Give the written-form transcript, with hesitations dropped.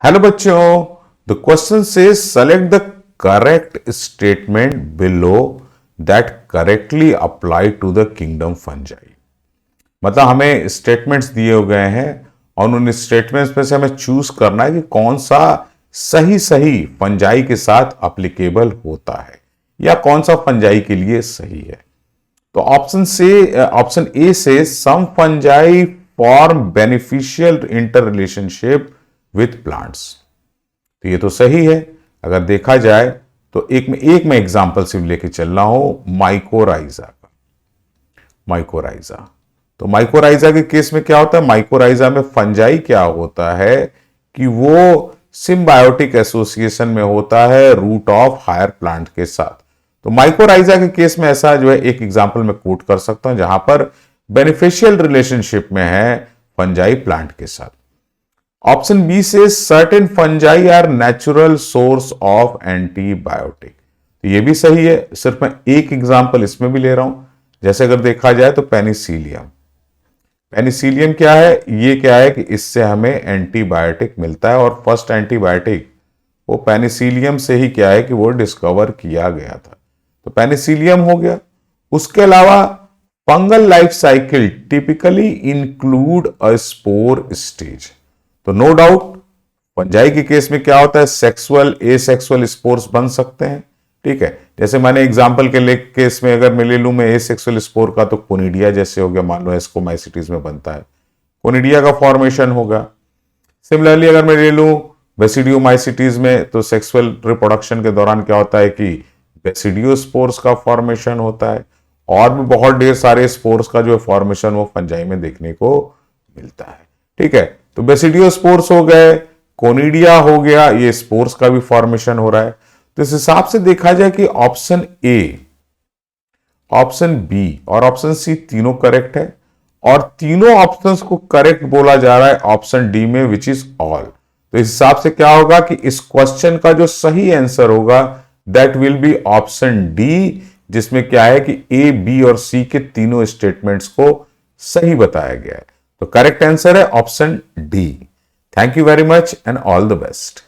Hello बच्चों, the question से select the correct statement below that correctly apply to the kingdom fungi. मतलब हमें statements दिए गए हैं और उन स्टेटमेंट्स में से हमें चूज करना है कि कौन सा सही सही फंजाई के साथ अप्लीकेबल होता है या कौन सा फंजाई के लिए सही है। तो ऑप्शन ए से some fungi form beneficial interrelationship with plants. तो ये तो सही है। अगर देखा जाए तो एक मैं एग्जांपल सिर्फ लेके चल रहा हूं माइकोराइजा का। माइकोराइजा, तो माइकोराइजा के केस में क्या होता है, माइकोराइजा में फंजाई क्या होता है कि वो सिम्बायोटिक एसोसिएशन में होता है रूट ऑफ हायर प्लांट के साथ। तो माइकोराइजा के केस में ऐसा जो है एक एग्जांपल मैं कोट कर सकता हूं जहां पर बेनिफिशियल रिलेशनशिप में है फंजाई प्लांट के साथ। Option B says certain fungi are natural source of antibiotic. तो ये भी सही है। सिर्फ मैं एक एग्जांपल इसमें भी ले रहा हूं। जैसे अगर देखा जाए तो पेनिसिलियम, पेनिसिलियम क्या है, ये क्या है कि इससे हमें एंटीबायोटिक मिलता है और फर्स्ट एंटीबायोटिक वो पेनिसिलियम से ही क्या है कि वो डिस्कवर किया गया था। तो पेनिसिलियम हो गया। उसके अलावा fungal life cycle typically include a spore stage. तो नो डाउट फंजाई के केस में क्या होता है, सेक्सुअल एसेक्सुअल स्पोर्स बन सकते हैं। ठीक है, जैसे मैंने एग्जांपल के केस में अगर मैं ले लूं मैं एसेक्सुअल स्पोर का, तो कोनिडिया जैसे हो गया, मान लो एस्कोमाइसिटीज में बनता है, कोनिडिया का फॉर्मेशन होगा। सिमिलरली अगर मैं ले लूं बेसिडियोमाइसिटीज में, तो सेक्सुअल रिप्रोडक्शन के दौरान क्या होता है कि बेसिडियोस्पोर्स का फॉर्मेशन होता है। और भी बहुत ढेर सारे स्पोर्स का जो फॉर्मेशन वो फंजाई में देखने को मिलता है। ठीक है, तो बेसिडियोस्पोर्स हो गए, कोनिडिया हो गया, ये स्पोर्स का भी फॉर्मेशन हो रहा है। तो इस हिसाब से देखा जाए कि ऑप्शन ए, ऑप्शन बी और ऑप्शन सी तीनों करेक्ट है और तीनों ऑप्शंस को करेक्ट बोला जा रहा है ऑप्शन डी में, विच इज ऑल। तो इस हिसाब से क्या होगा कि इस क्वेश्चन का जो सही आंसर होगा that will be option D, जिसमें क्या है कि ए बी और सी के तीनों स्टेटमेंट्स को सही बताया गया है। तो करेक्ट आंसर है option D. Thank you very much and all the best.